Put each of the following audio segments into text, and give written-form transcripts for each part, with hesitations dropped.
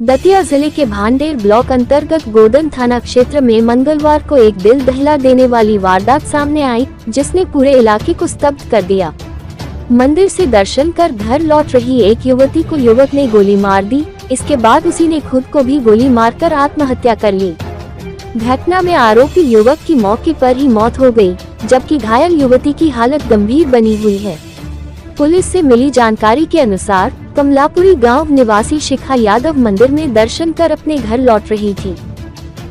दतिया जिले के भांडेर ब्लॉक अंतर्गत गोदन थाना क्षेत्र में मंगलवार को एक दिल दहला देने वाली वारदात सामने आई, जिसने पूरे इलाके को स्तब्ध कर दिया। मंदिर से दर्शन कर घर लौट रही एक युवती को युवक ने गोली मार दी। इसके बाद उसी ने खुद को भी गोली मारकर आत्महत्या कर ली। घटना में आरोपी युवक की मौके पर ही मौत हो गई, जबकि घायल युवती की हालत गंभीर बनी हुई है। पुलिस से मिली जानकारी के अनुसार कमलापुरी गांव निवासी शिखा यादव मंदिर में दर्शन कर अपने घर लौट रही थी।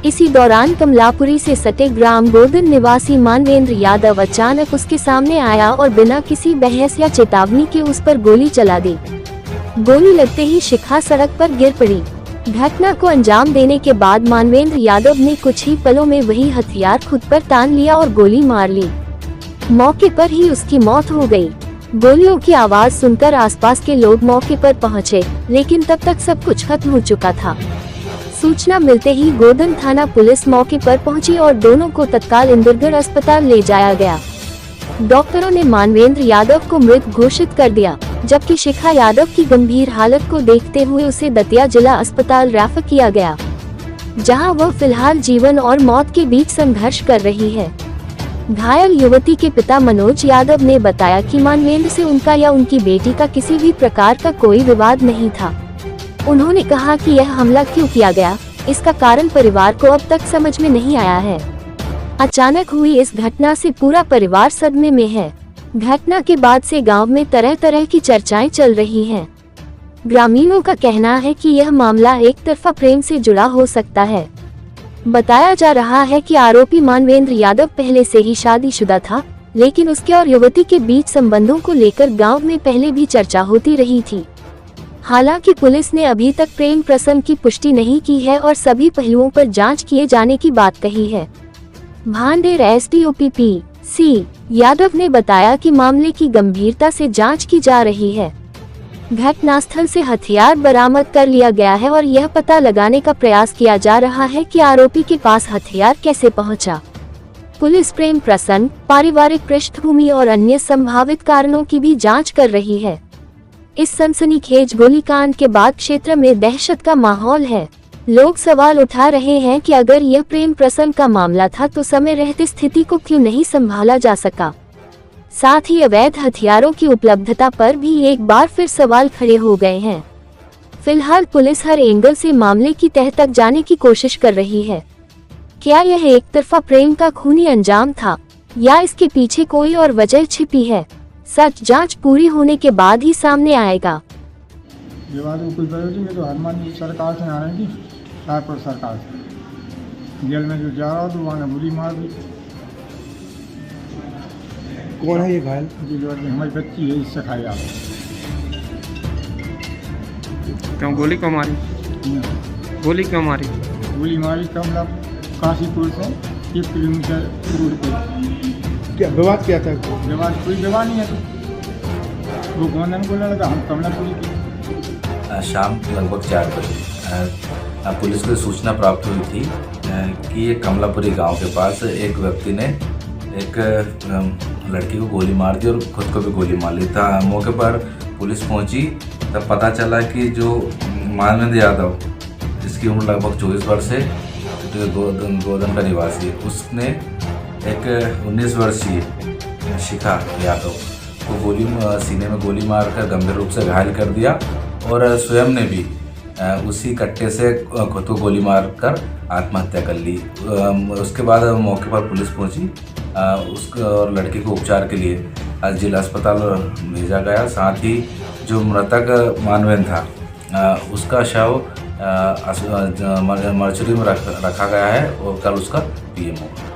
इसी दौरान कमलापुरी से सटे ग्राम गोदन निवासी मानवेंद्र यादव अचानक उसके सामने आया और बिना किसी बहस या चेतावनी के उस पर गोली चला दी। गोली लगते ही शिखा सड़क पर गिर पड़ी। घटना को अंजाम देने के बाद मानवेंद्र यादव ने कुछ ही पलों में वही हथियार खुद पर तान लिया और गोली मार ली। मौके पर ही उसकी मौत हो गई। गोलियों की आवाज सुनकर आसपास के लोग मौके पर पहुंचे, लेकिन तब तक सब कुछ खत्म हो चुका था। सूचना मिलते ही गोदन थाना पुलिस मौके पर पहुंची और दोनों को तत्काल इंदिरगढ़ अस्पताल ले जाया गया। डॉक्टरों ने मानवेंद्र यादव को मृत घोषित कर दिया, जबकि शिखा यादव की गंभीर हालत को देखते हुए उसे दतिया जिला अस्पताल रेफर किया गया, जहां वह फिलहाल जीवन और मौत के बीच संघर्ष कर रही है। घायल युवती के पिता मनोज यादव ने बताया कि मानवेंद्र से उनका या उनकी बेटी का किसी भी प्रकार का कोई विवाद नहीं था। उन्होंने कहा कि यह हमला क्यों किया गया, इसका कारण परिवार को अब तक समझ में नहीं आया है। अचानक हुई इस घटना से पूरा परिवार सदमे में है। घटना के बाद से गांव में तरह तरह की चर्चाएं चल रही हैं। ग्रामीणों का कहना है कि यह मामला एक तरफा प्रेम से जुड़ा हो सकता है। बताया जा रहा है कि आरोपी मानवेंद्र यादव पहले से ही शादीशुदा था, लेकिन उसके और युवती के बीच संबंधों को लेकर गांव में पहले भी चर्चा होती रही थी। हालांकि पुलिस ने अभी तक प्रेम प्रसंग की पुष्टि नहीं की है और सभी पहलुओं पर जांच किए जाने की बात कही है। Bhander SDO PC. यादव ने बताया कि मामले की गंभीरता से जांच की जा रही है। घटनास्थल से हथियार बरामद कर लिया गया है और यह पता लगाने का प्रयास किया जा रहा है कि आरोपी के पास हथियार कैसे पहुंचा। पुलिस प्रेम प्रसंग, पारिवारिक पृष्ठभूमि और अन्य संभावित कारणों की भी जांच कर रही है। इस सनसनीखेज गोलीकांड के बाद क्षेत्र में दहशत का माहौल है। लोग सवाल उठा रहे हैं कि अगर यह प्रेम प्रसंग का मामला था तो समय रहते स्थिति को क्यों नहीं संभाला जा सका। साथ ही अवैध हथियारों की उपलब्धता पर भी एक बार फिर सवाल खड़े हो गए हैं। फिलहाल पुलिस हर एंगल से मामले की तह तक जाने की कोशिश कर रही है। क्या यह एक तरफा प्रेम का खूनी अंजाम था या इसके पीछे कोई और वजह छिपी है? सच जांच पूरी होने के बाद ही सामने आएगा। ये बात कुछ तो हनुमान सरकार से आ रही थी, सरकार से जेल में जो जा रहा तो वहाँ गोली मार दी। कौन है ये घायल? जो हमारी बच्ची है, इससे खाया। क्यों गोली क्यों मारी? गोली क्यों मारी? गोली मारी कमला काशीपुर से 1 किलोमीटर दूर पे। क्या विवाद क्या था? विवाद कोई विवाद नहीं है। तो वो गोंदन को लड़का, हम कमलापुरी की। शाम लगभग 4 बजे पुलिस को सूचना प्राप्त हुई थी कि ये कमलापुरी गांव के पास एक व्यक्ति ने एक लड़की को गोली मार दी और खुद को भी गोली मार ली था। मौके पर पुलिस पहुंची तब पता चला कि जो मानवेंद्र यादव, जिसकी उम्र लगभग 24 वर्ष है, जो गोदन का निवासी है, उसने एक 19 वर्षीय शिखा यादव को सीने में गोली मारकर गंभीर रूप से घायल कर दिया और स्वयं ने भी उसी कट्टे से खुद को गोली मारकर आत्महत्या कर ली। उसके बाद मौके पर पुलिस पहुंची उसको और लड़की को उपचार के लिए जिला अस्पताल भेजा गया। साथ ही जो मृतक मानवेंद्र था उसका शव मर्चुरी में रखा गया है और कल उसका पीएम होगा।